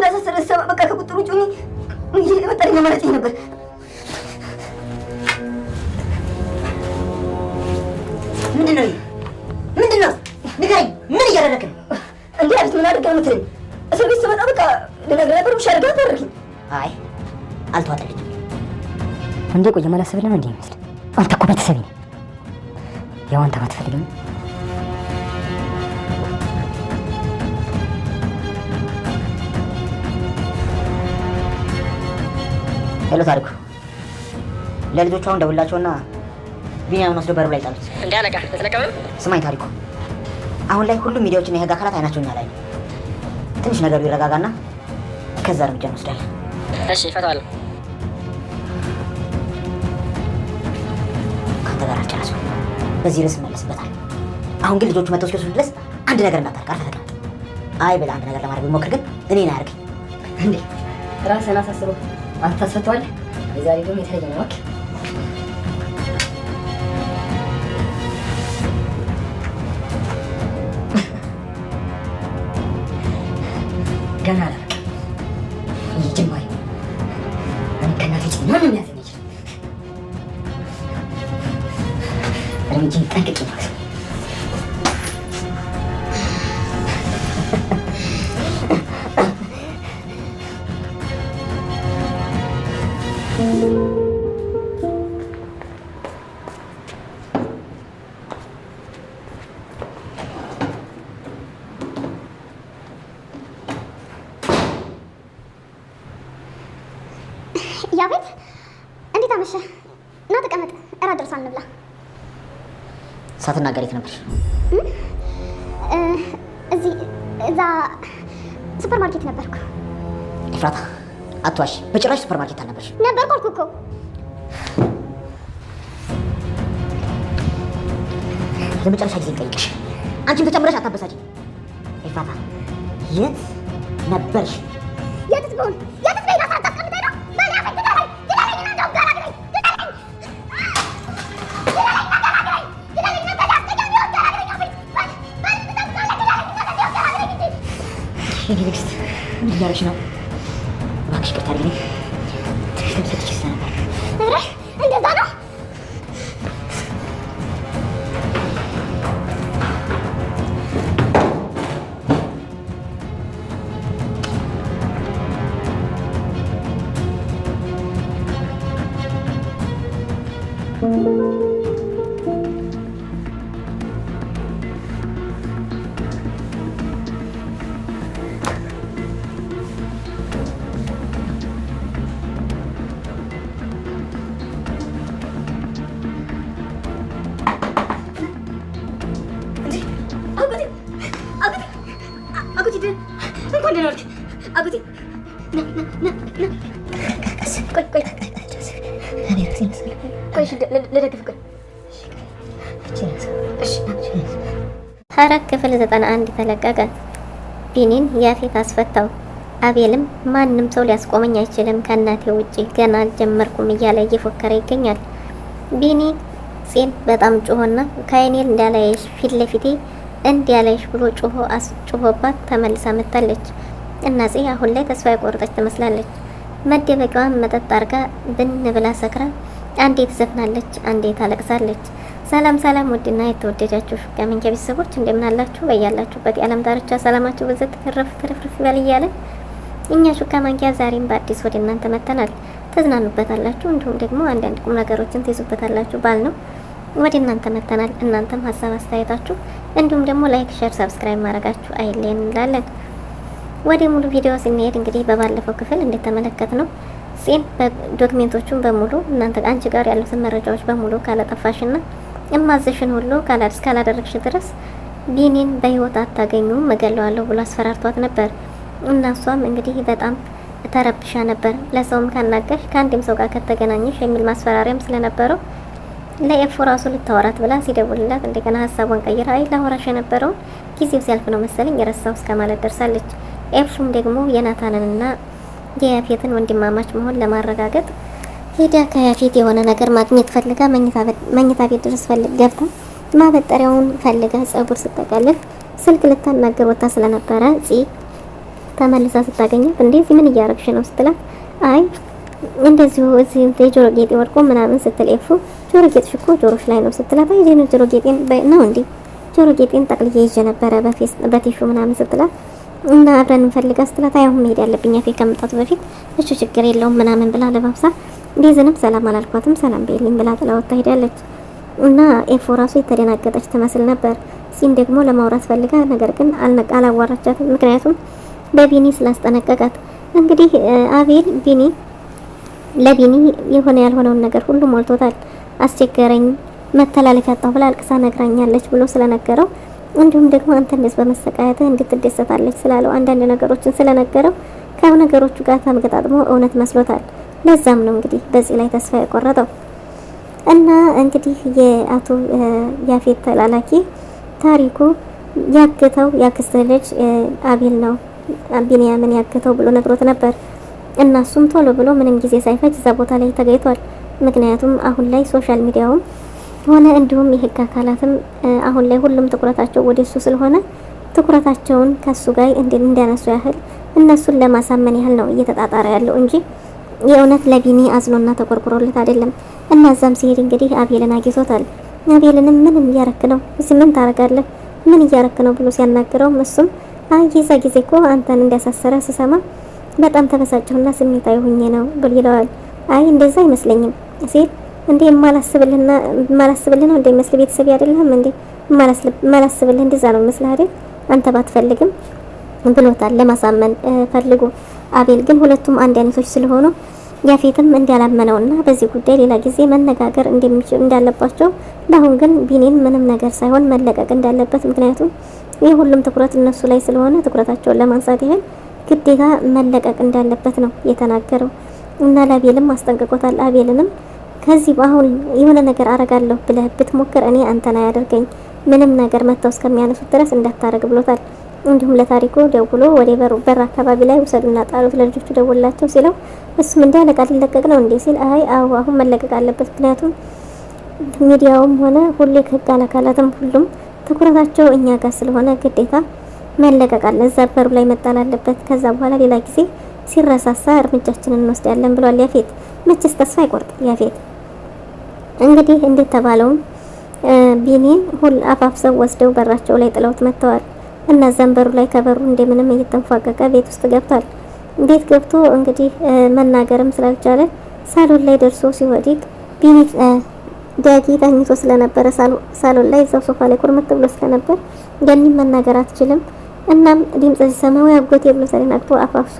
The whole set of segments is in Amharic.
እንዳሳሰረ ሰማ በቃ ከቁጥሩ ውጭ ሆኜ ለመጣኝ ማለት ነበር። ምንድነው ንገረኝ፣ ምን እያደረግህ ነው? እንዴ አቤት፣ ምን አድርገህ ነው የምትለኝ? እስር ቤት ስመጣ በቃ ልነግርህ ነበር ውሻ አድርገህ አታደርጊኝ። አይ አልተዋጠልኝም። እንዴ ቆይ ማላሰብ ነው እንዴ ይመስል? አንተ እኮ ቤተሰቤ ነህ። ያው አንተ ባትፈልግም ሄሎ ታሪኩ፣ ለልጆቹ አሁን ደውላቸውና ቢኒያምን ወስዶ በሩ ላይ ጣሉት። እንዴ አለቃ ተለቀቀ? ስማኝ ታሪኩ፣ አሁን ላይ ሁሉም ሚዲያዎችና የህግ አካላት አይናቸው እኛ ላይ ነው። ትንሽ ነገሩ ይረጋጋና ከዛ እርምጃ እንወስዳለን። እሺ እፈታዋለሁ። ከአንተ ጋር አልጨረስኩም። በዚህ ርዕስ እመለስበታለሁ። አሁን ግን ልጆቹ መጥተው እስኪወስዱ ድረስ አንድ ነገር እንዳታርቅ። አርፈህ ተቀመጥ። አይ ብለህ አንድ ነገር ለማድረግ ቢሞክር ግን እኔን አያርገኝ። እንዴ ራስህን አሳስበው አንተ ታስፈታዋለህ። የዛሬ ደግሞ የተለየ ነው። ገና አላውቅም። ይህ ጅማሬ እኔ ከእናቴ ውጭ ማንም ሊያዘኝ አይችልም። እርምጃዬን ጠንቅቄ ነው። ያቤት እንዴት አመሸ? እና ተቀመጥ፣ እራት ደርሷል፣ እንብላ። ሳትናገሪ የት ነበርሽ? እዛ ሱፐር ማርኬት ነበርኩ። ኤፍራታ አትዋሽ፣ በጭራሽ ሱፐር ማርኬት አልነበርሽ። ነበርኩ አልኩ እኮ። ለመጨረሻ ጊዜ ጠይቅሽ፣ አንቺም ተጨምረሽ አታበሳጭ። ኤፍራታ የት ነበርሽ? የትስ ብሆን የትስ ላይ ራስ አታስቀምጠኝ ነው? ንግስት ምን እያደረግሽ ነው? እባክሽ ይቅርታ አድርጊልኝ። ትንሽ ተምሰጥቼ ስለነበር። እንደዛ ነው። ሐረግ ክፍል 91 ተለቀቀ። ቢኒን ያፌት አስፈታው። አቤልም ማንም ሰው ሊያስቆመኝ አይችልም ከእናቴ ውጪ ገና አልጀመርኩም እያለ እየፎከረ ይገኛል። ቢኒ ጺን በጣም ጮሆና ከአይኔል እንዳላየሽ ፊት ለፊቴ እንዲያላይሽ ብሎ ጮሆባት ተመልሳ መጣለች። እና ጺ አሁን ላይ ተስፋ የቆረጠች ትመስላለች። መደበቂያዋን መጠጥ አርጋ ብን ብላ ሰክራ አንዴ ትዘፍናለች፣ አንዴ ታለቅሳለች። ሰላም ሰላም፣ ውድና የተወደዳችሁ ሹካሚንጋ ቤተሰቦች እንደምን አላችሁ? በያላችሁበት የዓለም ዳርቻ ሰላማችሁ በዘት ተረፍረፍ ይበል እያለን እኛ ሹካሚንጋ ዛሬም በአዲስ ወደ እናንተ መጥተናል። ተዝናኑበታላችሁ፣ እንዲሁም ደግሞ አንዳንድ ቁም ነገሮችን ትይዙበታላችሁ ባል ነው ወደ እናንተ መጥተናል። እናንተም ሀሳብ አስተያየታችሁ እንዲሁም ደግሞ ላይክ፣ ሼር፣ ሰብስክራይብ ማድረጋችሁ አይለየን እንላለን። ወደ ሙሉ ቪዲዮ ስንሄድ እንግዲህ በባለፈው ክፍል እንደተመለከት ነው ጺን ዶክሜንቶቹን በሙሉ እናንተ አንቺ ጋር ያሉትን መረጃዎች በሙሉ ካላጠፋሽና እማዘሽን ሁሉ ካላደረግሽ ድረስ ቢኒን በህይወት አታገኙም እገለዋለሁ ብሎ አስፈራርቷት ነበር። እና እሷም እንግዲህ በጣም ተረብሻ ነበር። ለሰውም ካናገሽ ከአንድም ሰው ጋር ከተገናኘሽ የሚል ማስፈራሪያም ስለነበረው ለኤፉ ራሱ ልታወራት ብላ ሲደውልላት እንደገና ሀሳቧን ቀይራ አይ ላወራሽ የነበረው ጊዜው ሲያልፍ ነው መሰለኝ የረሳው እስከ ማለት ደርሳለች። ኤፉም ደግሞ የናታንንና የያፌትን ወንድማማች መሆን ለማረጋገጥ ሄዳ ከያፌት የሆነ ነገር ማግኘት ፈልጋ መኝታ ቤት ድረስ ገብታ ማበጠሪያውን ፈልጋ ጸጉር ስትጠቀልል ስልክ ልታናገር ወጣ ስለነበረ ጺ ተመልሳ ስታገኛት እንደዚህ ምን እያረግሽ ነው ስትላት አይ እንደዚሁ እዚህ የጆሮ ጌጤ ወድቆ ምናምን ስትል ኤፉ ጆሮ ጌጥሽ እኮ ጆሮሽ ላይ ነው ስትላት አይ ጆሮ ጌጤን ነው እንዴ ጆሮ ጌጤን ጠቅልዬ ይዤ ነበረ በቲሹ ምናምን ስትላት እና አብረን እንፈልጋ ስትላት አይ አሁን መሄድ ያለብኝ አፌ ከመምጣቱ በፊት እሺ ችግር የለውም ምናምን ብላ ለባብሳ ቤዝንም ሰላም አላልኳትም ሰላም በይልኝ ብላ ጥላው ትሄዳለች። እና ኤፉ ራሱ የተደናገጠች ትመስል ነበር። ሲን ደግሞ ለማውራት ፈልጋ ነገር ግን አላዋራቻትም፣ ምክንያቱም በቢኒ ስላስጠነቀቃት። እንግዲህ አቤል ለቢኒ የሆነ ያልሆነውን ነገር ሁሉ ሞልቶታል። አስቸገረኝ መተላለፊያ አጣሁ ብላ አልቅሳ ነግራኛለች ብሎ ስለነገረው እንዲሁም ደግሞ አንተ እንደዚህ በመሰቃየትህ እንድትደሰታለች ስላለው አንዳንድ ነገሮችን ስለነገረው ከነገሮቹ ጋር ተመገጣጥሞ እውነት መስሎታል። ለዛም ነው እንግዲህ በዚህ ላይ ተስፋ የቆረጠው። እና እንግዲህ የአቶ ያፌት ተላላኪ ታሪኩ ያገተው ያክስተ ልጅ አቤል ነው ቢንያምን ያገተው ብሎ ነግሮት ነበር። እና እሱም ቶሎ ብሎ ምንም ጊዜ ሳይፈጅ እዛ ቦታ ላይ ተገኝቷል። ምክንያቱም አሁን ላይ ሶሻል ሚዲያውም ሆነ እንዲሁም የህግ አካላትም አሁን ላይ ሁሉም ትኩረታቸው ወደ እሱ ስለሆነ ትኩረታቸውን ከሱ ጋር እንዲያነሱ ያህል እነሱን ለማሳመን ያህል ነው እየተጣጣረ ያለው እንጂ የእውነት ለቢኒ አዝኖና ተቆርቆሮለት አይደለም። እና እዛም ሲሄድ እንግዲህ አቤልን አግኝቶታል። አቤልንም ምን እያረክ ነው እዚህ ምን ታረጋለህ ምን እያረክ ነው ብሎ ሲያናግረው እሱም አይ የዛ ጊዜ እኮ አንተን እንዲያሳሰረ ስሰማ በጣም ተበሳጨሁና ስሜታዊ ሆኜ ነው ብሎ ይለዋል። አይ እንደዛ አይመስለኝም ሲል እንዴ ማላስብልህ ነው እንደሚመስል ቤተሰብ አይደለም እንዴ ማላስብልህ እንደዛ ነው መስል አይደል አንተ ባትፈልግም ብሎታል ለማሳመን ፈልጎ። አቤል ግን ሁለቱም አንድ አይነቶች ስለሆኑ ያፌትም እንዲያላመነውና በዚህ ጉዳይ ሌላ ጊዜ መነጋገር እንዳለባቸው ለአሁን ግን ቢኒን ምንም ነገር ሳይሆን መለቀቅ እንዳለበት ምክንያቱም ይህ ሁሉም ትኩረት እነሱ ላይ ስለሆነ ትኩረታቸውን ለማንሳት ያህል ግዴታ መለቀቅ እንዳለበት ነው የተናገረው። እና ለአቤልም አስጠንቅቆታል። አቤልንም ከዚህ አሁን የሆነ ነገር አረጋለሁ ብለህ ብትሞክር እኔ አንተን አያደርገኝ ምንም ነገር መተው እስከሚያነሱት ድረስ እንዳታረግ ብሎታል። እንዲሁም ለታሪኩ ደውሎ ወደ በር አካባቢ ላይ ውሰዱና ጣሉት ለልጆቹ ደውላቸው ሲለው እሱም እንዳለቃ ሊለቀቅ ነው እንዴ ሲል አይ አዎ አሁን መለቀቅ አለበት ምክንያቱም ሚዲያውም ሆነ ሁሉ ከህግ አካላትም ሁሉም ትኩረታቸው እኛ ጋር ስለሆነ ግዴታ መለቀቅ አለ እዛ በሩ ላይ መጣል አለበት። ከዛ በኋላ ሌላ ጊዜ ሲረሳሳ እርምጃችንን እንወስዳለን ብሏል ያፌት። መቼስ ተስፋ አይቆርጥ ያፌት። እንግዲህ እንዴት ተባለውም ቢኒን ሁሉ አፋፍሰው ወስደው በራቸው ላይ ጥለውት መጥተዋል። እና ዘንበሩ ላይ ከበሩ እንደምንም እየተንፏቀቀ ቤት ውስጥ ገብቷል። ቤት ገብቶ እንግዲህ መናገርም ስላልቻለ ሳሎን ላይ ደርሶ ሲወድቅ ቢኒ ዳጊ ተኝቶ ስለነበረ ሳሎን ላይ እዛው ሶፋ ላይ ቁርምት ብሎ ስለነበር ገኒም መናገር አትችልም። እናም ድምጽ ሲሰማ ወይ አጎቴ ብሎ ተደናግጦ አፋፍሶ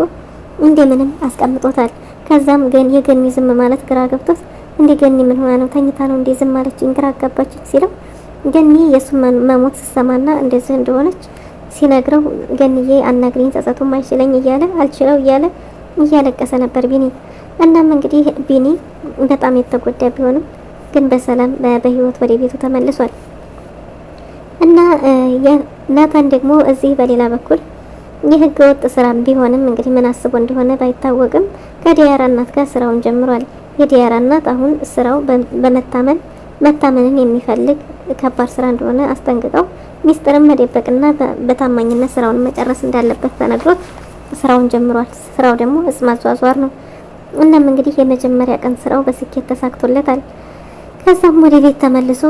እንደምንም አስቀምጦታል። ከዛም የገኒ ዝም ማለት ግራ ገብቶት እንደ ገኒ ምን ሆና ነው ተኝታ ነው እንደ ዝም ማለችኝ ግራ አጋባችኝ ሲለው ገኒ የሱ መሞት ሲሰማና እንደዚህ እንደሆነች ሲነግረው ገኒዬ አናግሪኝ ጸጸቱም አይችለኝ እያለ አልችለው እያለ እያለቀሰ ነበር ቢኒ። እናም እንግዲህ ቢኒ በጣም የተጎዳ ቢሆንም ግን በሰላም በህይወት ወደ ቤቱ ተመልሷል። እና ናታን ደግሞ እዚህ በሌላ በኩል የህገ ወጥ ስራ ቢሆንም እንግዲህ ምን አስቦ እንደሆነ ባይታወቅም ከዲያራ እናት ጋር ስራውን ጀምሯል። የዲያራ እናት አሁን ስራው መታመንን የሚፈልግ ከባድ ስራ እንደሆነ አስጠንቅቀው ሚስጥርን መደበቅና በታማኝነት ስራውን መጨረስ እንዳለበት ተነግሮት ስራውን ጀምሯል። ስራው ደግሞ እጽ ማዟዟር ነው። እናም እንግዲህ የመጀመሪያ ቀን ስራው በስኬት ተሳክቶለታል። ከዛም ወደ ቤት ተመልሶ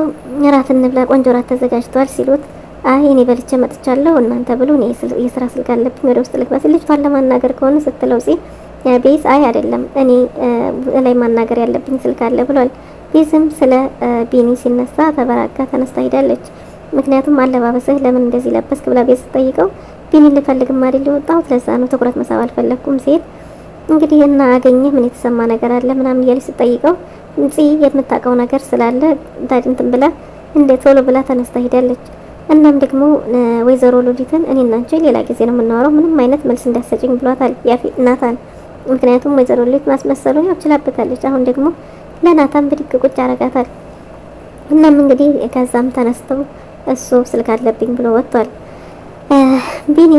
እራት እንብላ ቆንጆ እራት ተዘጋጅቷል ሲሉት አይ እኔ በልቼ መጥቻለሁ እናንተ ብሎ እኔ የስራ ስልክ አለብኝ ወደ ውስጥ ልግባ ሲል ልጅቷን ለማናገር ከሆነ ስትለው ቤዝ አይ አይደለም እኔ ላይ ማናገር ያለብኝ ስልክ አለ ብሏል። ቤዝም ስለ ቢኒ ሲነሳ ተበራጋ ተነስታ ሄዳለች። ምክንያቱም አለባበስህ ለምን እንደዚህ ለበስክ ብላ ቤዝ ስትጠይቀው ቢኒ ልፈልግም አይደል የወጣሁት ለዛ ነው ትኩረት መሳብ አልፈለኩም ሲል እንግዲህ እና አገኘህ ምን የተሰማ ነገር አለ ምናምን እያለች ስትጠይቀው እንጂ የምታውቀው ነገር ስላለ ታድንትን ብላ እንደ ቶሎ ብላ ተነስታ ሄዳለች። እናም ደግሞ ወይዘሮ ሉሊትን እኔና አንቺ ሌላ ጊዜ ነው የምናወራው ምንም አይነት መልስ እንዳሰጭኝ ብሏታል ናታን። ምክንያቱም ወይዘሮ ሉሊት ማስመሰሉን ያው ችላበታለች። አሁን ደግሞ ለናታን ብድግ ቁጭ አረጋታል። እናም እንግዲህ ከዛም ተነስተው እሱ ስልክ አለብኝ ብሎ ወጥቷል። ቢኒ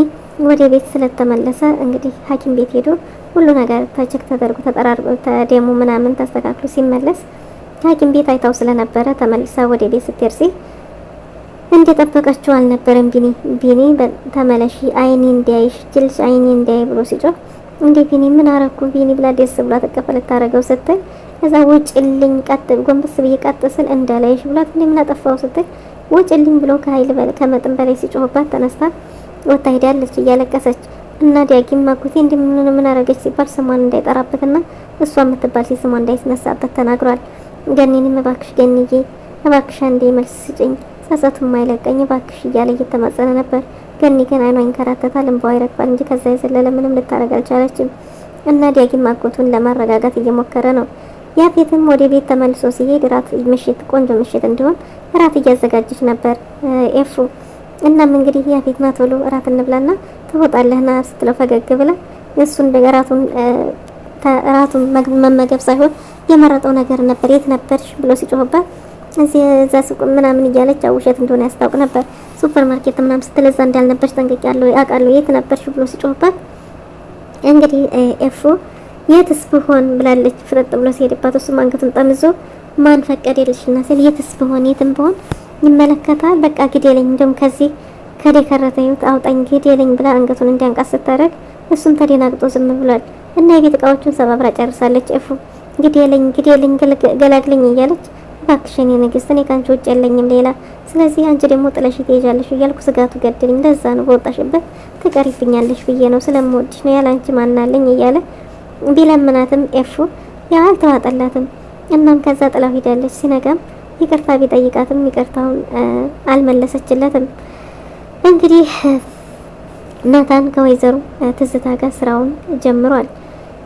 ወደ ቤት ስለተመለሰ እንግዲህ ሐኪም ቤት ሄዶ ሁሉ ነገር ተቸክ ተደርጎ ተጠራርጎ ተደሙ ምናምን ተስተካክሎ ሲመለስ ሐኪም ቤት አይታው ስለነበረ ተመልሳ ወደ ቤት ስትሄድ እንደጠበቀችው አልነበረም። ቢኒ ተመለሺ አይኔ እንዲያይሽ ጅልሽ አይኔ እንዲያይ ብሎ ሲጮህ እንዴ ቢኒ ምን አረኩ ቢኒ ብላ ደስ ብላ ተቀበለ ታረገው ስትል እዛ ውጭልኝ ቀጥ ጎንበስ ብዬ ቀጥ ስል እንዳላይሽ ብላት እንዴ ምን አጠፋው ስትል ውጭልኝ ብሎ ከመጠን በላይ ሲጮህባት ተነስታ ወጣ ሄዳለች እያለቀሰች እና ዳጊም ማጉቴ እንዴ ምን አረገች ሲባል ስሟን እንዳይጠራበትና እሷ የምትባል ስሟን እንዳይነሳበት ተናግሯል። ገኒንም እባክሽ ገኒዬ እባክሽ አንዴ መልስ ስጭኝ ሳሳቱም አይለቀኝ እባክሽ እያለ እየተማጸነ ነበር። ገኒ ግን አይኗ ይንከራተታል እንባዋ ይረግፋል እንጂ ከዛ የዘለለ ምንም ልታረግ አልቻለችም። እና ዳጊም አጎቱን ለማረጋጋት እየሞከረ ነው። ያፌትም ወደ ቤት ተመልሶ ሲሄድ ራት ምሽት ቆንጆ ምሽት እንዲሆን ራት እያዘጋጀች ነበር ኤፉ። እናም እንግዲህ ያፌት ና ቶሎ ራት እንብላና ትወጣለህና ስትለው ፈገግ ብላ እሱን ራቱን መመገብ ሳይሆን የመረጠው ነገር ነበር። የት ነበርሽ ብሎ ሲጮህባት እዚህ እዛ ሱቅ ምናምን እያለች ውሸት እንደሆነ ያስታውቅ ነበር። ሱፐር ማርኬት ምናምን ስትል እዛ እንዳልነበርሽ ጠንቅቄያለሁ አውቃለሁ የት ነበርሽ ብሎ ሲጮህባት እንግዲህ ኤፉ የትስ ብሆን ብላለች። ፍጥጥ ብሎ ሲሄድባት እሱም አንገቱን ጠምዞ ማን ፈቀደልሽና ሲል የትስ ብሆን የትም ብሆን ይመለከታል በቃ ግዴለኝ እንደውም ከዚህ ከደከረተ ህይወት አውጣኝ ግዴለኝ ብላ አንገቱን እንዲያንቃስ ስታደርግ እሱም ተደናግጦ ዝም ብሏል። እና የቤት እቃዎቹን ሰባብራ ጨርሳለች። ኤፉ ግዴለኝ ገላግለኝ እያለች እባክሽን የንግስት እኔ ካንቺ ውጭ የለኝም ሌላ ስለዚህ አንቺ ደግሞ ጥለሽ ትሄጃለሽ እያልኩ ስጋቱ ገድልኝ እንደዛ ነው በወጣሽበት ትቀሪብኛለሽ ብዬ ነው ስለምወድሽ ነው ያላንቺ ማናለኝ እያለ ቢለምናትም ኤፉ ያው አልተዋጠላትም። እናም ከዛ ጥላው ሄዳለች። ሲነጋም ይቅርታ ቢጠይቃትም ይቅርታውን አልመለሰችለትም። እንግዲህ ናታን ከወይዘሮ ትዝታ ጋር ስራውን ጀምሯል።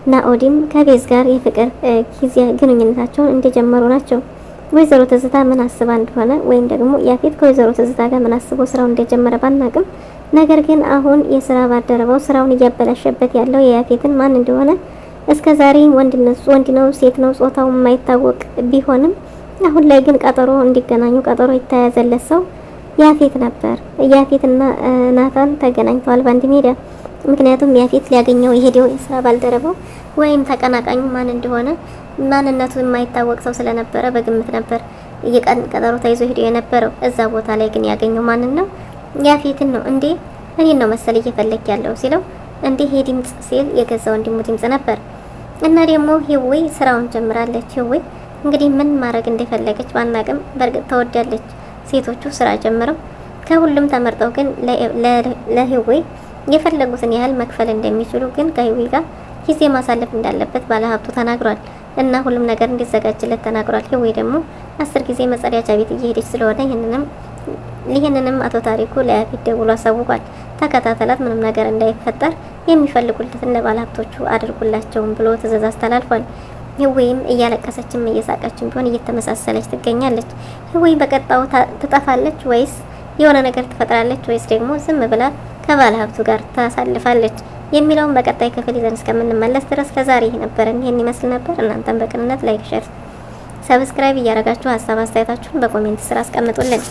ናኦዲም ከቤዝ ጋር የፍቅር ጊዜ ግንኙነታቸውን እንደጀመሩ ናቸው። ወይዘሮ ትዝታ ምን አስባ እንደሆነ ወይም ደግሞ ያፌት ከወይዘሮ ትዝታ ጋር ምን አስቦ ስራውን እንደጀመረ ባናቅም ነገር ግን አሁን የስራ ባልደረባው ስራውን እያበላሸበት ያለው የያፌትን ማን እንደሆነ እስከዛሬ ወንድ ነው ሴት ነው ጾታው የማይታወቅ ቢሆንም አሁን ላይ ግን ቀጠሮ እንዲገናኙ ቀጠሮ የተያዘለት ሰው ያፌት ነበር። ያፌትና ናታን ተገናኝተዋል በአንድ ሜዳ። ምክንያቱም ያፌት ሊያገኘው የሄደው የስራ ባልደረባው ወይም ተቀናቃኙ ማን እንደሆነ ማንነቱ የማይታወቅ ሰው ስለነበረ በግምት ነበር የቀን ቀጠሮ ተይዞ ሄዶ የነበረው። እዛ ቦታ ላይ ግን ያገኘው ማንን ነው? ያፌትን ነው። እንዴ እኔን ነው መሰል እየፈለክ ያለው ሲለው እንዴ ይሄ ድምጽ ሲል የገዛ ወንድሙ ድምጽ ነበር። እና ደግሞ ህዌ ስራውን ጀምራለች። ህዌ እንግዲህ ምን ማድረግ እንደፈለገች ባናቅም በእርግጥ ተወዳለች። ሴቶቹ ስራ ጀምረው ከሁሉም ተመርጠው ግን ለህዌ የፈለጉትን ያህል መክፈል እንደሚችሉ ግን ከህዌ ጋር ጊዜ ማሳለፍ እንዳለበት ባለሀብቱ ተናግሯል። እና ሁሉም ነገር እንዲዘጋጅለት ተናግሯል። ህዌ ደግሞ 10 ጊዜ መጸዳጃ ቤት እየሄደች ስለሆነ ይህንንም አቶ ታሪኩ ለያፌት ደውሎ አሳውቋል። ተከታተላት ምንም ነገር እንዳይፈጠር የሚፈልጉለትን ለባለሀብቶቹ አድርጉላቸውም ብሎ ትዕዛዝ አስተላልፏል። ህዌም እያለቀሰችም እየሳቀችም ቢሆን እየተመሳሰለች ትገኛለች። ህዌ በቀጣው ትጠፋለች ወይስ የሆነ ነገር ትፈጥራለች ወይስ ደግሞ ዝም ብላ ከባለሀብቱ ጋር ታሳልፋለች የሚለውን በቀጣይ ክፍል ይዘን እስከምንመለስ ድረስ ለዛሬ ይሄን ይመስል ነበር። እናንተም በቅንነት ላይክ፣ ሼር፣ ሰብስክራይብ እያደረጋችሁ ሀሳብ አስተያየታችሁን በኮሜንት ስር አስቀምጡልን።